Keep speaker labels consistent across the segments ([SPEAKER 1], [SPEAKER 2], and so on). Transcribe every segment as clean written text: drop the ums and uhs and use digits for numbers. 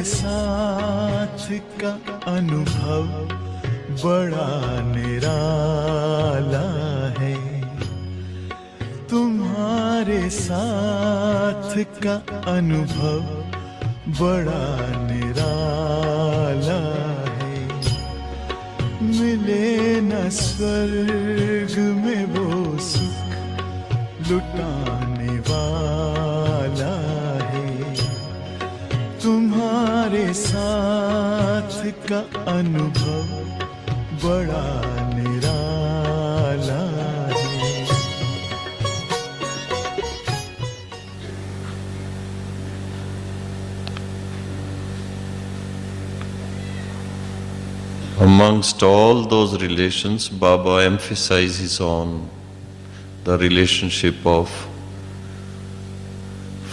[SPEAKER 1] साथ का अनुभव बड़ा निराला है। तुम्हारे साथ का अनुभव बड़ा निराला है। मिले न स्वर्ग में वो सुख लुटाने वाला है। तुम्हारे साथ का अनुभव बड़ा निराला है।
[SPEAKER 2] Amongst all those relations, Baba emphasizes on the relationship of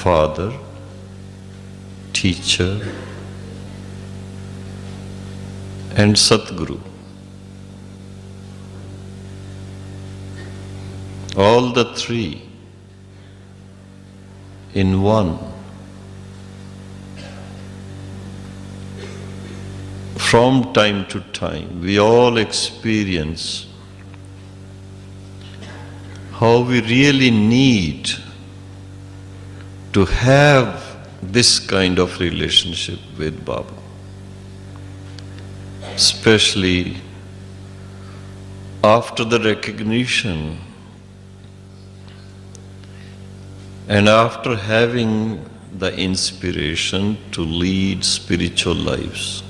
[SPEAKER 2] father, teacher, and Satguru. All the three in one. From time to time, we all experience how we really need to have this kind of relationship with Baba. Especially after the recognition and after having the inspiration to lead spiritual lives.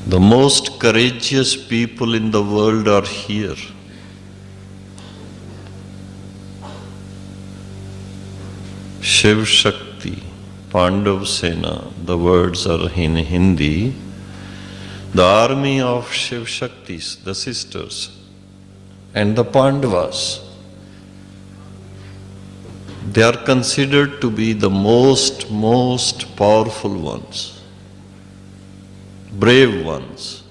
[SPEAKER 2] The most courageous people in the world are here. Shiv Shakti, Pandav Sena, the words are in Hindi. The army of Shiv Shaktis, the sisters, and the Pandavas. They are considered to be the most powerful ones. Brave ones.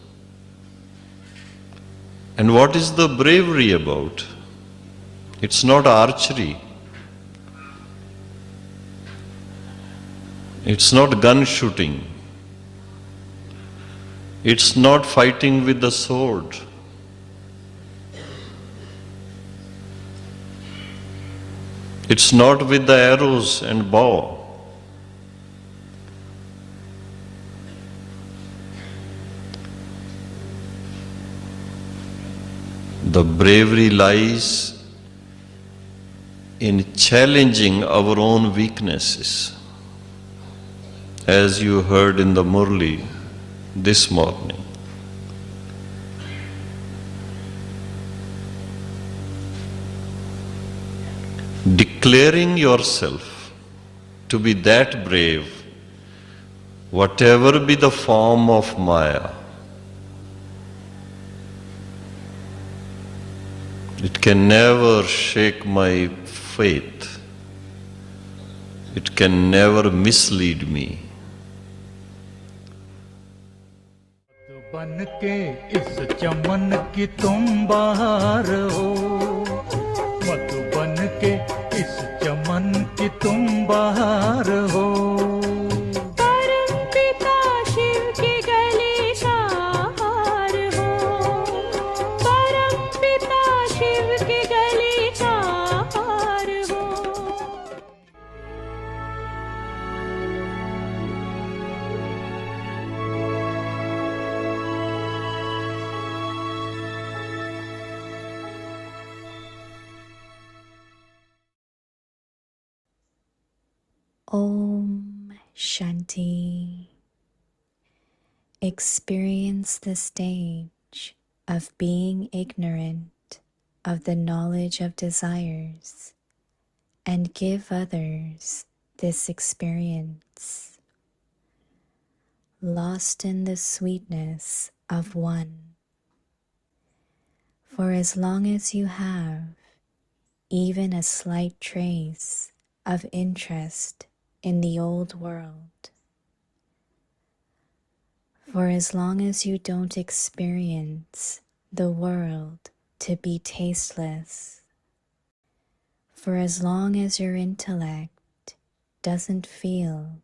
[SPEAKER 2] And what is the bravery about? It's not archery. It's not gun shooting. It's not fighting with the sword. It's not with the arrows and bow. The bravery lies in challenging our own weaknesses. As you heard in the Murli this morning. Declaring yourself to be that brave, whatever be the form of Maya, it can never shake my faith. It can never mislead me.
[SPEAKER 1] बन के इस चमन की तुम बाहर हो, मत बन के इस चमन की तुम बाहर हो।
[SPEAKER 3] Om Shanti. Experience the stage of being ignorant of the knowledge of desires and give others this experience. Lost in the sweetness of one. For as long as you have even a slight trace of interest in the old world, for as long as you don't experience the world to be tasteless, for as long as your intellect doesn't feel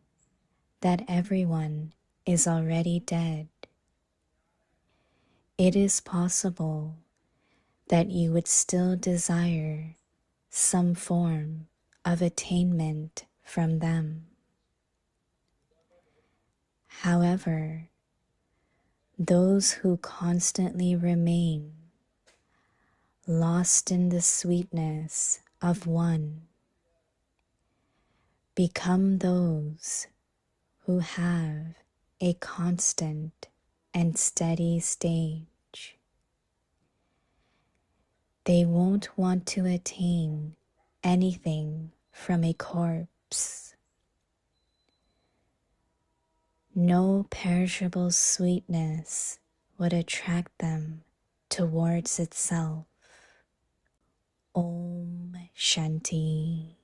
[SPEAKER 3] that everyone is already dead, it is possible that you would still desire some form of attainment from them. However, those who constantly remain lost in the sweetness of one become those who have a constant and steady stage. They won't want to attain anything from a corpse. No perishable sweetness would attract them towards itself. Om Shanti.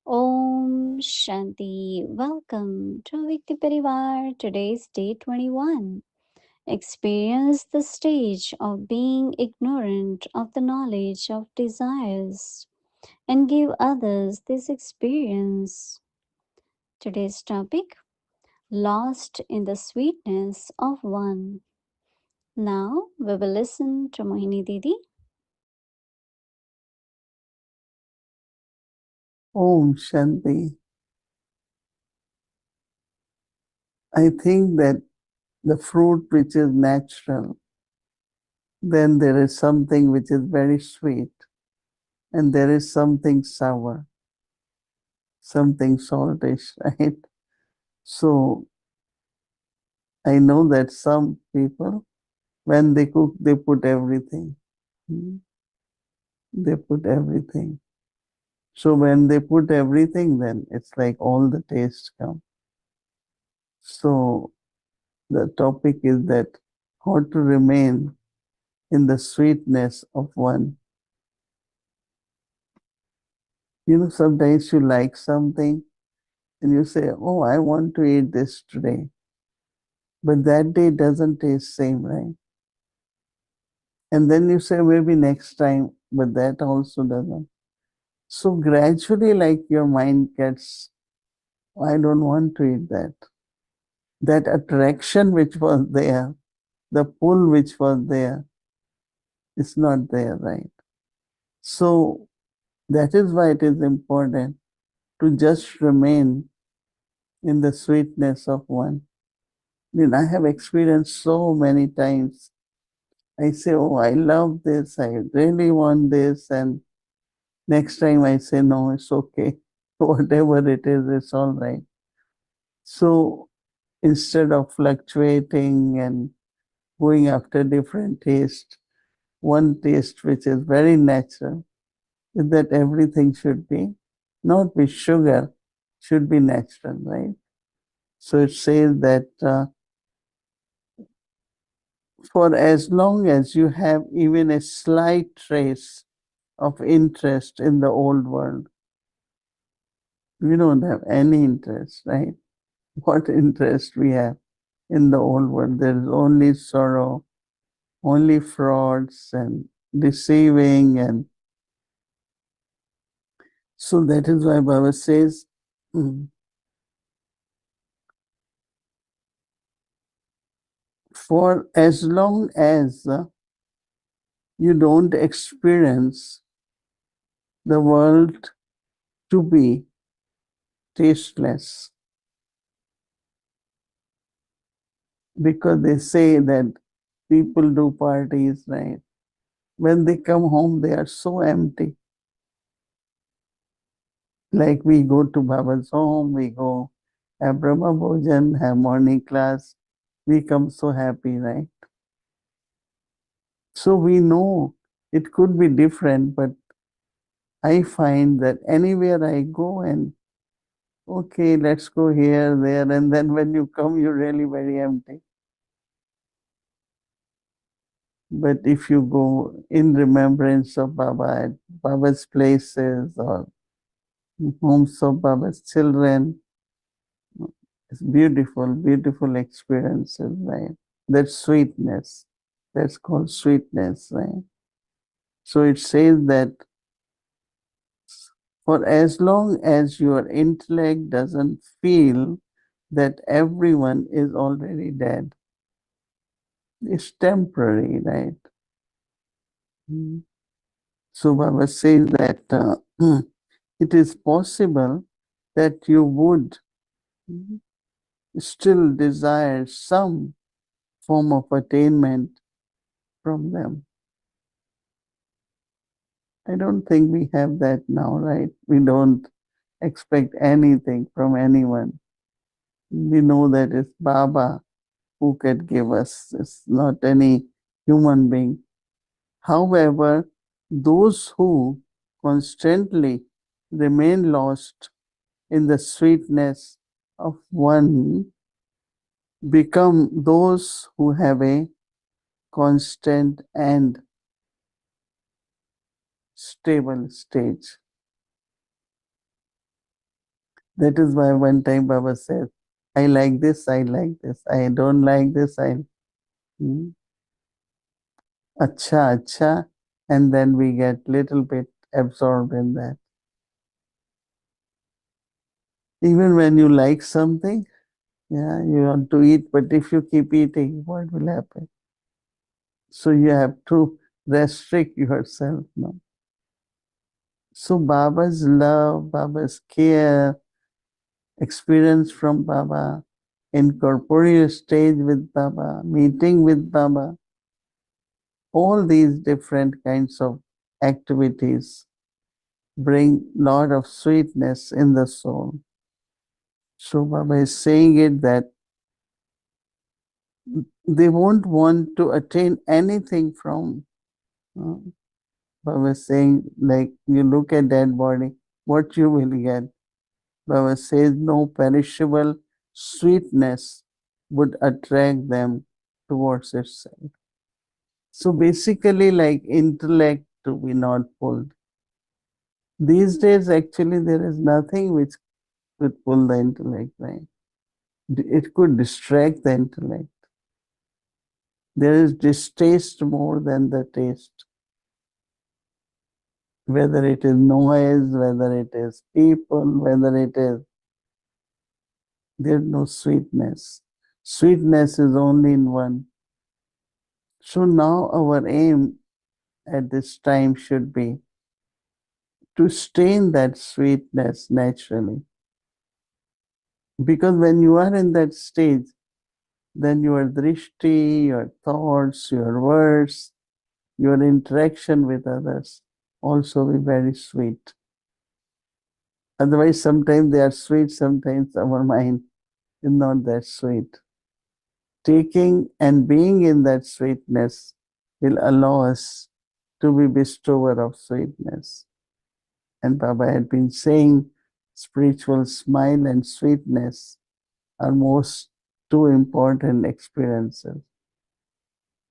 [SPEAKER 4] Om Shanti. Welcome to Vikti Parivar. Today's day 21. Experience the stage of being ignorant of the knowledge of desires and give others this experience. Today's topic, lost in the sweetness of one. Now we will listen to Mohini Didi.
[SPEAKER 5] Om Shanti. I think that the fruit which is natural, then there is something which is very sweet, and there is something sour, something saltish, right? So I know that some people, when they cook, they put everything. They put everything. So when they put everything, then it's like all the taste come. So the topic is that how to remain in the sweetness of one. You know, sometimes you like something and you say, oh, I want to eat this today. But that day doesn't taste same, right? And then you say, maybe next time, but that also doesn't. So gradually, like your mind gets, I don't want to eat that. That attraction which was there, the pull which was there, is not there, right? So that is why it is important to just remain in the sweetness of one. I mean, I have experienced so many times. I say, oh, I love this. I really want this. And next time I say, no, it's okay. Whatever it is, it's all right. So instead of fluctuating and going after different taste, one taste which is very natural is that everything should be, not with sugar, should be natural, right? So it says that for as long as you have even a slight trace of interest in the old world, we don't have any interest, right? What interest we have in the old world? There is only sorrow, only frauds and deceiving. And so that is why Baba says, for as long as you don't experience the world to be tasteless, because they say that people do parties, right? When they come home, they are so empty. Like we go to Baba's home, we go have Brahma Bhojan, have morning class, we come so happy, right? So we know it could be different, but I find that anywhere I go and okay, let's go here, there, and then when you come, you're really very empty. But if you go in remembrance of Baba at Baba's places or homes of Baba's children, it's beautiful, beautiful experiences, right? That sweetness, that's called sweetness, right? So it says that For as long as your intellect doesn't feel that everyone is already dead, it's temporary, right? So Baba says that it is possible that you would still desire some form of attainment from them. I don't think we have that now, right? We don't expect anything from anyone. We know that it's Baba who can give us. It's not any human being. However, those who constantly remain lost in the sweetness of one become those who have a constant and stable stage. That is why one time Baba said, I like this, I like this. I don't like this, acha, acha. And then we get little bit absorbed in that. Even when you like something, yeah, you want to eat, but if you keep eating, what will happen? So you have to restrict yourself. No? So Baba's love, Baba's care, experience from Baba, incorporeal stage with Baba, meeting with Baba, all these different kinds of activities bring lot of sweetness in the soul. So Baba is saying it that they won't want to attain anything from. Baba is saying, like, you look at that body, what you will get. Baba says no perishable sweetness would attract them towards itself. So basically, like intellect to be not pulled. These days, actually, there is nothing which could pull the intellect, right? It could distract the intellect. There is distaste more than the taste. Whether it is noise, whether it is people, whether it is, there's no sweetness. Sweetness is only in one. So now our aim at this time should be to stay in that sweetness naturally. Because when you are in that stage, then your drishti, your thoughts, your words, your interaction with others also be very sweet. Otherwise, sometimes they are sweet, sometimes our mind is not that sweet. Taking and being in that sweetness will allow us to be bestower of sweetness. And Baba had been saying spiritual smile and sweetness are most two important experiences.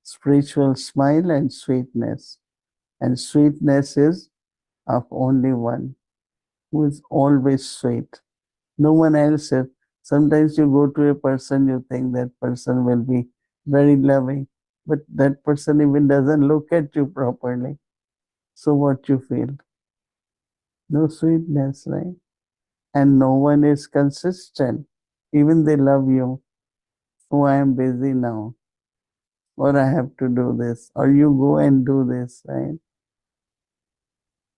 [SPEAKER 5] Spiritual smile and sweetness. And sweetness is of only one, who is always sweet. No one else is. Sometimes you go to a person, you think that person will be very loving, but that person even doesn't look at you properly. So what you feel? No sweetness, right? And no one is consistent. Even they love you. Oh, I am busy now. Or I have to do this. Or you go and do this, right?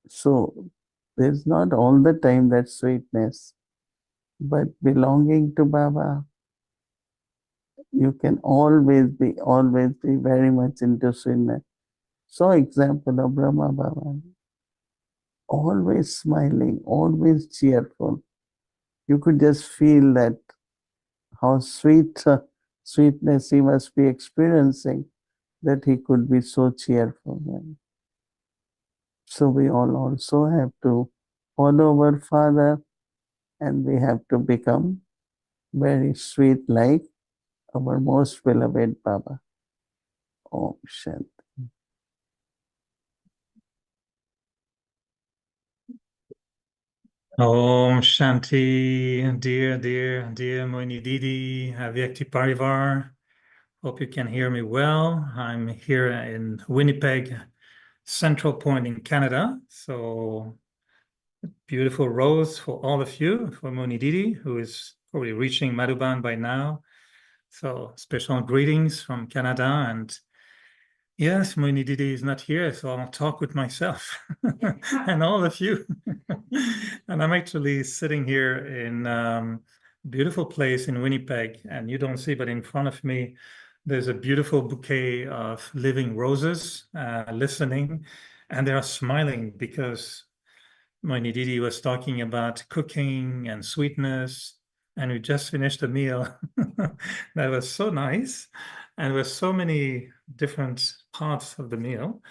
[SPEAKER 5] So there's not all the time that sweetness. But belonging to Baba, you can always be very much into sweetness. So example of Brahma Baba, always smiling, always cheerful. You could just feel that how sweetness he must be experiencing, that he could be so cheerful. Right? So we all also have to follow our Father, and we have to become very sweet like our most beloved Baba. Om Shanti.
[SPEAKER 1] Om Shanti, dear Mohini Didi, Vyakti Parivar. Hope you can hear me well. I'm here in Winnipeg, Central Point in Canada. So
[SPEAKER 6] Beautiful rose for all of you, for Mohini Didi, who is probably reaching Madhuban by now. So special greetings from Canada. And yes, Mohini Didi is not here, so I'll talk with myself and all of you. And I'm actually sitting here in beautiful place in Winnipeg, and you don't see, but in front of me, there's a beautiful bouquet of living roses listening, and they are smiling because Mohini Didi was talking about cooking and sweetness, and we just finished a meal that was so nice, and with so many different parts of the meal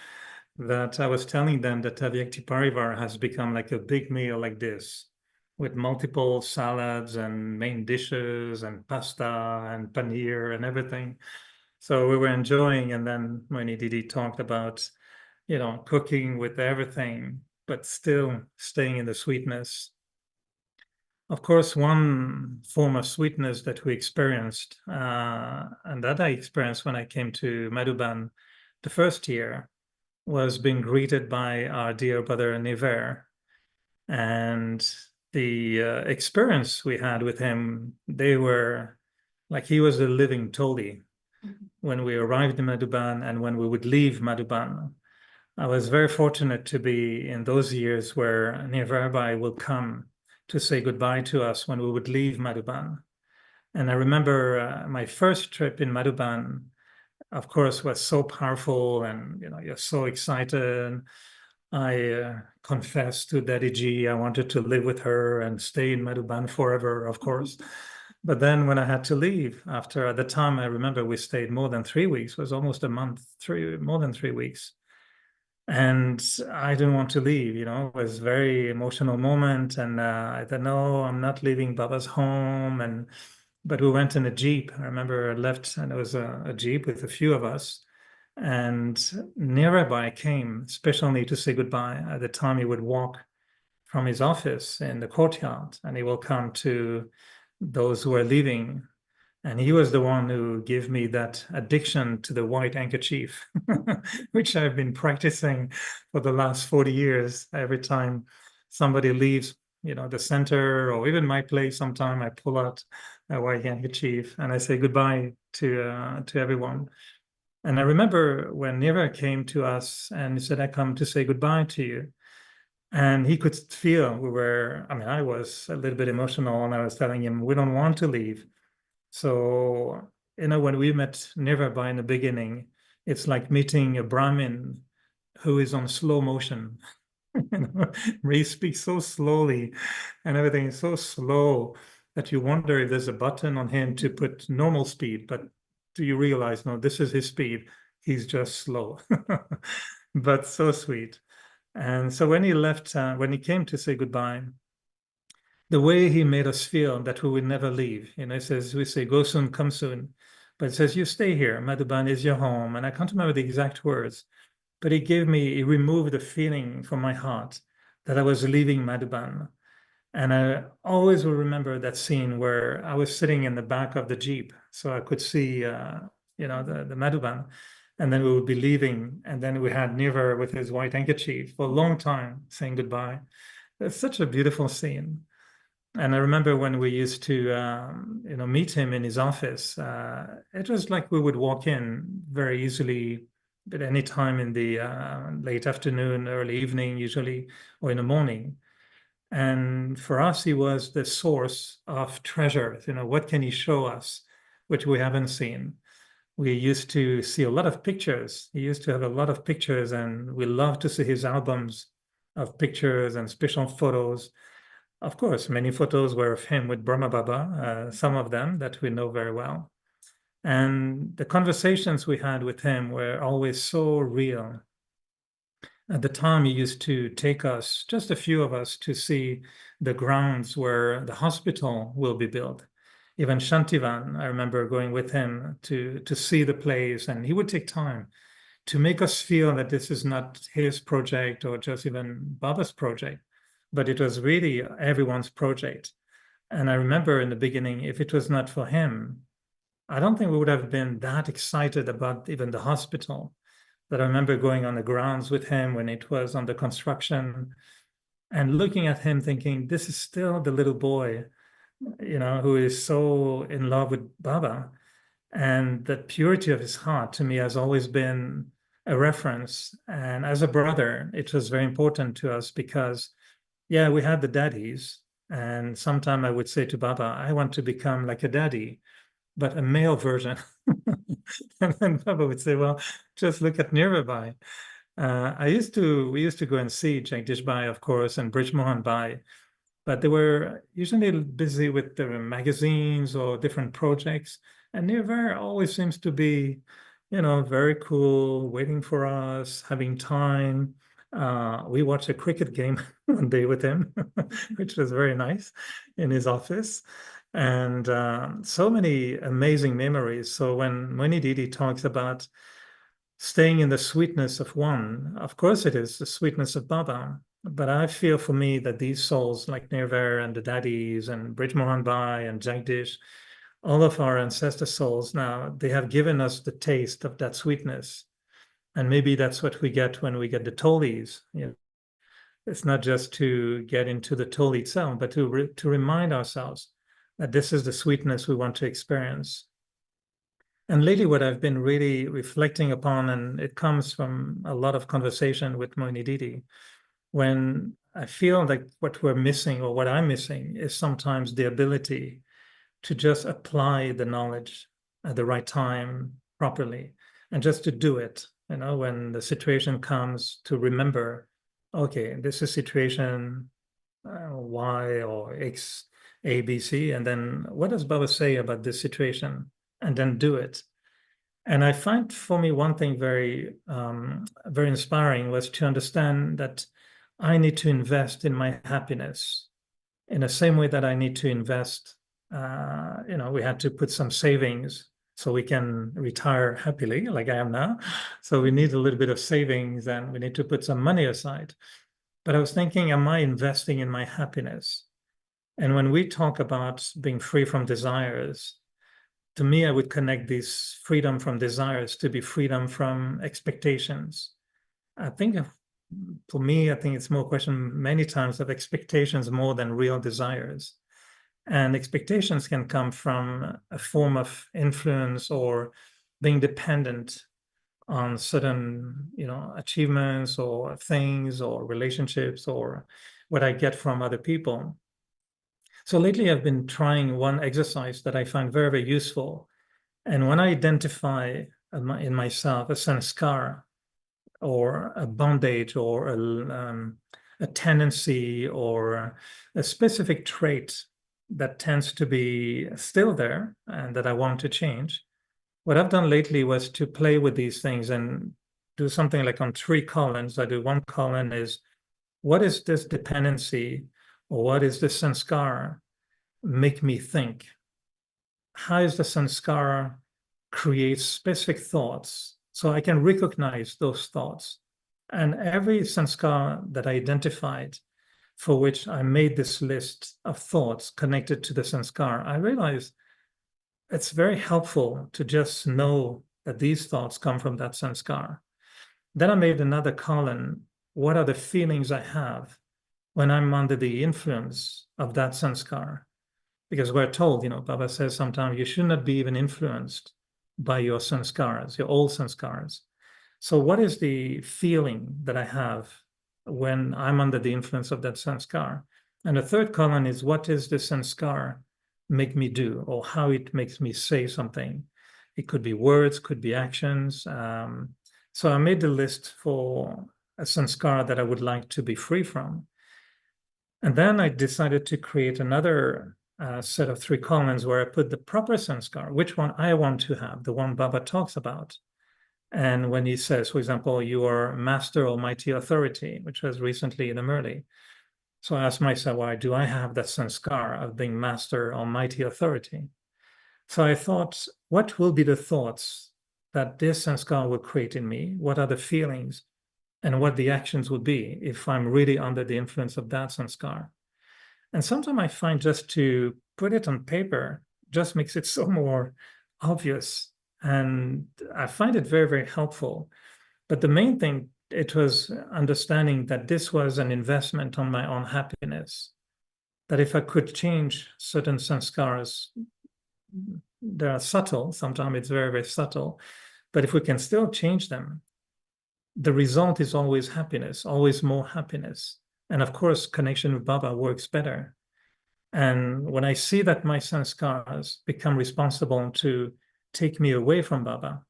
[SPEAKER 6] that I was telling them that Avyakti Parivar has become like a big meal like this, with multiple salads and main dishes and pasta and paneer and everything. So we were enjoying, and then Mohini Didi talked about, cooking with everything, but still staying in the sweetness. Of course, one form of sweetness that we experienced, and that I experienced when I came to Madhuban the first year, was being greeted by our dear brother Nirwair. And the experience we had with him, they were like he was a living Toli. When we arrived in Madhuban and when we would leave Madhuban, I was very fortunate to be in those years where Nirvair will come to say goodbye to us when we would leave Madhuban. And I remember my first trip in Madhuban, of course, was so powerful, and you're so excited. I confessed to Didi I wanted to live with her and stay in Madhuban forever, of course. But then when I had to leave, after at the time, I remember we stayed more than 3 weeks, it was almost a month, more than 3 weeks. And I didn't want to leave, it was a very emotional moment. And I thought, no, I'm not leaving Baba's home. But we went in a Jeep. I remember I left, and it was a Jeep with a few of us. And nearby came, especially to say goodbye. At the time, he would walk from his office in the courtyard, and he will come to those who are leaving. And he was the one who gave me that addiction to the white handkerchief, which I've been practicing for the last 40 years. Every time somebody leaves, the center or even my place, sometime I pull out a white handkerchief and I say goodbye to everyone. And I remember when Nira came to us and he said, I come to say goodbye to you. And he could feel I was a little bit emotional, and I was telling him, we don't want to leave. So, when we met Nirvair in the beginning, it's like meeting a Brahmin who is on slow motion. He speaks so slowly and everything is so slow that you wonder if there's a button on him to put normal speed. But do you realize, no, this is his speed. He's just slow, but so sweet. And so when he left, when he came to say goodbye, the way he made us feel that we would never leave. He says, we say, go soon, come soon. But it says, you stay here. Madhuban is your home. And I can't remember the exact words, but he removed the feeling from my heart that I was leaving Madhuban. And I always will remember that scene where I was sitting in the back of the Jeep, so I could see, the Madhuban. And then we would be leaving. And then we had Nirvair with his white handkerchief for a long time saying goodbye. It's such a beautiful scene. And I remember when we used to, meet him in his office, it was like we would walk in very easily at any time in the late afternoon, early evening, usually, or in the morning. And for us, he was the source of treasure. What can he show us, which we haven't seen? We used to see a lot of pictures. He used to have a lot of pictures, and we loved to see his albums of pictures and special photos. Of course, many photos were of him with Brahma Baba, some of them that we know very well. And the conversations we had with him were always so real. At the time, he used to take us, just a few of us, to see the grounds where the hospital will be built. Even Shantivan, I remember going with him to see the place, and he would take time to make us feel that this is not his project or just even Baba's project, but it was really everyone's project. And I remember in the beginning, if it was not for him, I don't think we would have been that excited about even the hospital. But I remember going on the grounds with him when it was under construction. and looking at him thinking, this is still the little boy, who is so in love with Baba. And the purity of his heart to me has always been a reference. And as a brother, it was very important to us because, yeah, we had the daddies. And sometime I would say to Baba, I want to become like a daddy, but a male version. And then Baba would say, well, just look at Nirwair. We used to go and see Jagdish Bai, of course, and Brij Mohan Bai, but they were usually busy with their magazines or different projects. And Nirvair always seems to be, very cool, waiting for us, having time. We watched a cricket game one day with him, which was very nice in his office. And so many amazing memories. So when Mohini Didi talks about staying in the sweetness of one, of course it is the sweetness of Baba. But I feel for me that these souls like Nirvair and the Daddies and Brij Mohan Bai and Jagdish, all of our ancestor souls now, they have given us the taste of that sweetness. And maybe that's what we get when we get the Tolis. It's not just to get into the Toli itself, but to remind ourselves that this is the sweetness we want to experience. And lately, what I've been really reflecting upon, and it comes from a lot of conversation with Mohini Didi, when I feel like what we're missing or what I'm missing is sometimes the ability to just apply the knowledge at the right time properly and just to do it, when the situation comes, to remember, okay, this is situation Y or X, A, B, C, and then what does Baba say about this situation? And then do it. And I find for me one thing very, very inspiring was to understand that I need to invest in my happiness in the same way that I need to invest. We had to put some savings so we can retire happily, like I am now. So we need a little bit of savings and we need to put some money aside. But I was thinking, am I investing in my happiness? And when we talk about being free from desires, to me, I would connect this freedom from desires to be freedom from expectations. I think for me, I think it's more a question many times of expectations more than real desires. And expectations can come from a form of influence or being dependent on certain, achievements or things or relationships or what I get from other people. So lately I've been trying one exercise that I find very, very useful. And when I identify in myself a sanskara or a bondage or a tendency or a specific trait that tends to be still there and that I want to change, what I've done lately was to play with these things and do something like on 3 columns. I do 1 column is, what is this dependency or what is this sanskara make me think? How is the sanskara create specific thoughts so I can recognize those thoughts? And every sanskara that I identified, for which I made this list of thoughts connected to the sanskara, I realized it's very helpful to just know that these thoughts come from that sanskara. Then I made another column. What are the feelings I have when I'm under the influence of that sanskara? Because we're told, Baba says sometimes you should not be even influenced by your sanskaras, your old sanskaras. So what is the feeling that I have when I'm under the influence of that sanskar? And the third column is, what is the sanskar make me do, or how it makes me say something? It could be words, could be actions. So I made the list for a sanskar that I would like to be free from. And then I decided to create another set of 3 columns where I put the proper sanskar, which one I want to have, the one Baba talks about. And when he says, for example, you are master almighty authority, which was recently in the Murli. So I asked myself, why do I have that sanskar of being master almighty authority? So I thought, what will be the thoughts that this sanskar will create in me? What are the feelings and what the actions would be if I'm really under the influence of that sanskar? And sometimes I find just to put it on paper just makes it so more obvious. And I find it very, very helpful. But the main thing it was understanding that this was an investment on my own happiness, that if I could change certain sanskaras, they are subtle, sometimes it's very, very subtle, but if we can still change them, the result is always happiness, always more happiness. And of course, connection with Baba works better. And when I see that my sanskaras become responsible to take me away from Baba,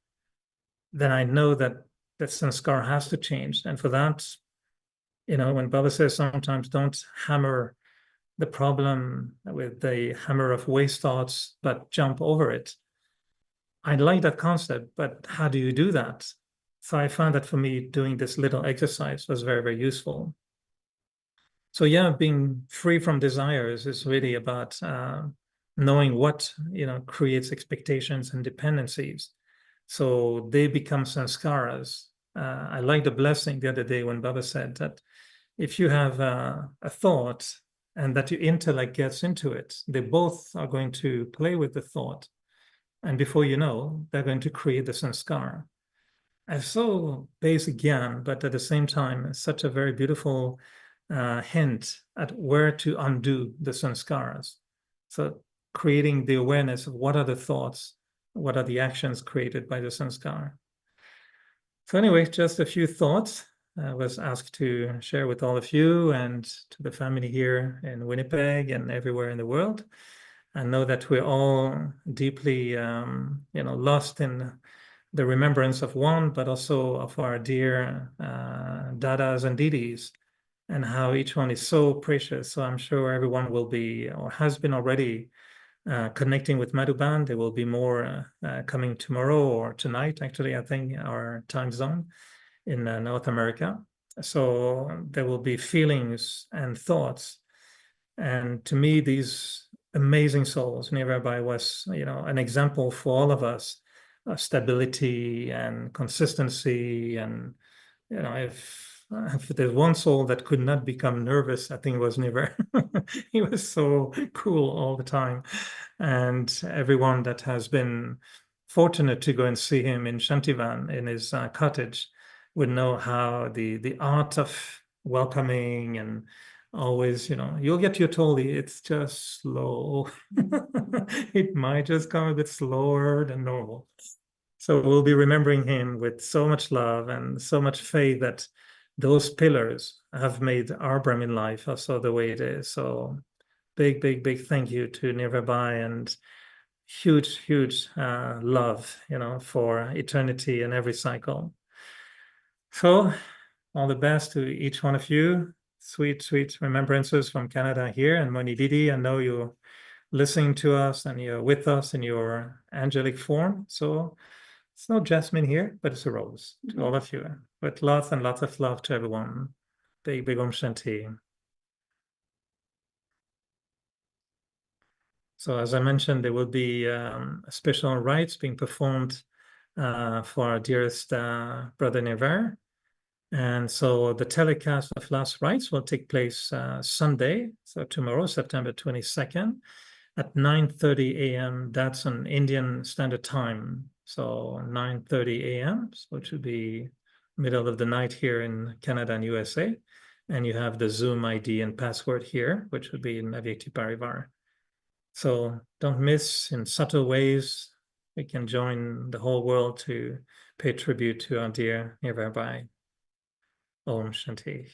[SPEAKER 6] then I know that that sanskar has to change. And for that, when Baba says sometimes don't hammer the problem with the hammer of waste thoughts, but jump over it. I like that concept, but how do you do that? So I found that for me, doing this little exercise was very, very useful. So yeah, being free from desires is really about knowing what creates expectations and dependencies. So they become sanskaras. I like the blessing the other day when Baba said that if you have a thought and that your intellect gets into it, they both are going to play with the thought. And before you know, they're going to create the sanskar. And so basic gyan, but at the same time, such a very beautiful hint at where to undo the sanskaras. So creating the awareness of what are the thoughts, what are the actions created by the sanskar. So anyway, just a few thoughts I was asked to share with all of you and to the family here in Winnipeg and everywhere in the world. I know that we're all deeply, lost in the remembrance of one, but also of our dear Dadas and Didis, and how each one is so precious. So I'm sure everyone will be, or has been already, connecting with Madhuban. There will be more coming tomorrow or tonight, actually, I think, our time zone in North America. So there will be feelings and thoughts. And to me, these amazing souls, Nirwair was, an example for all of us of stability and consistency. And, if there's one soul that could not become nervous, I think it was Nirwair. He was so cool all the time. And everyone that has been fortunate to go and see him in Shantivan, in his cottage, would know how the art of welcoming and always, you'll get your toli, it's just slow. It might just come a bit slower than normal. So we'll be remembering him with so much love and so much faith that those pillars have made our Brahmin life also the way it is. So big, big, big thank you to Nirvabai, and huge, huge love, for eternity and every cycle. So all the best to each one of you. Sweet, sweet remembrances from Canada here. And Mohini Didi, I know you're listening to us and you're with us in your angelic form. So it's no jasmine here, but it's a rose to all of you. With lots and lots of love to everyone. Big, big Om Shanti. So as I mentioned, there will be special rites being performed for our dearest brother Nirwair. And so the telecast of last rites will take place Sunday, so tomorrow, September 22nd, at 9:30 a.m. That's an Indian Standard Time. So 9:30 a.m., so it should be middle of the night here in Canada and USA. And you have the Zoom ID and password here, which would be in Avyakti Parivar. So don't miss. In subtle ways, we can join the whole world to pay tribute to our dear Nirwair Bai. Om Shanti.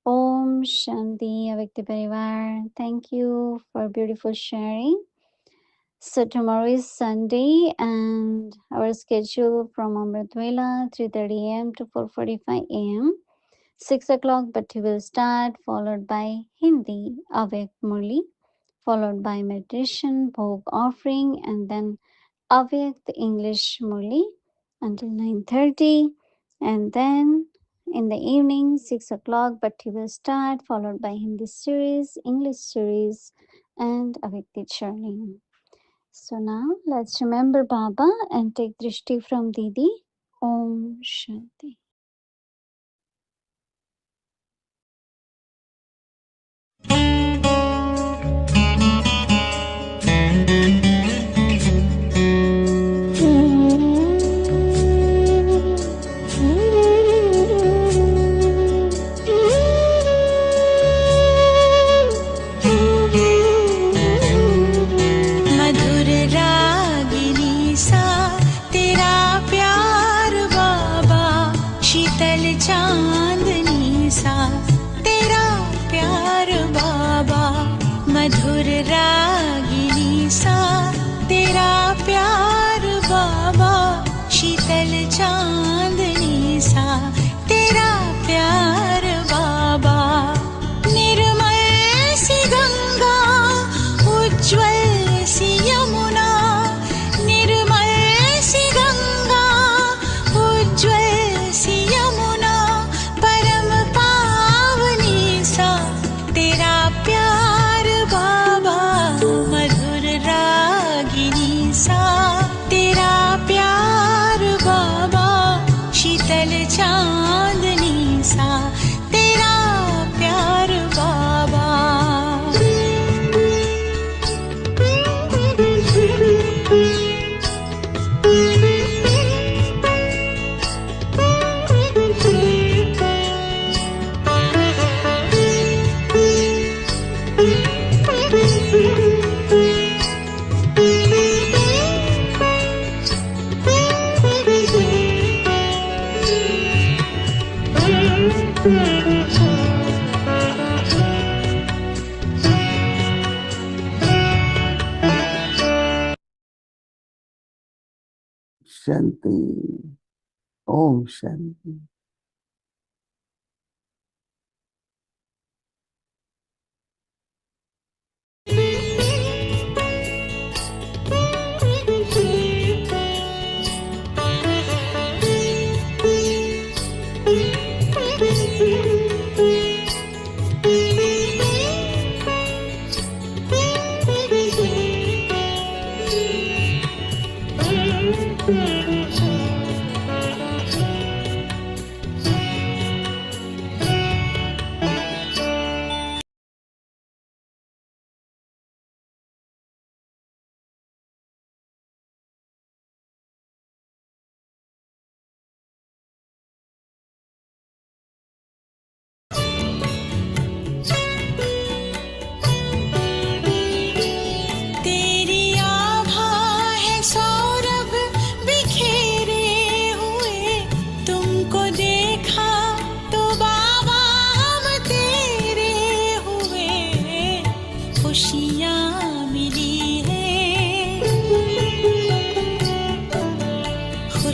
[SPEAKER 4] Om Shanti Avyakti Parivar. Thank you for beautiful sharing. So tomorrow is Sunday and our schedule from Amritvela 3:30 a.m. to 4:45 a.m. 6 o'clock Bhakti will start, followed by Hindi Avyak Murli, followed by meditation, Bhog offering, and then Avyak the English Murli until 9:30, and then in the evening 6 o'clock Bhakti will start, followed by Hindi series, English series, and Avyakti Charling. So now let's remember Baba and take drishti from Didi. Om Shanti.
[SPEAKER 5] Shanti. Om Shanti.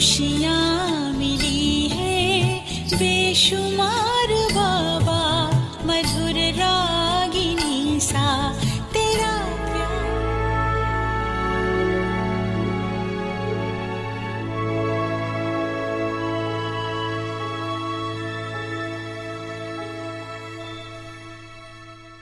[SPEAKER 7] खुशियाँ मिली है बेशुमार।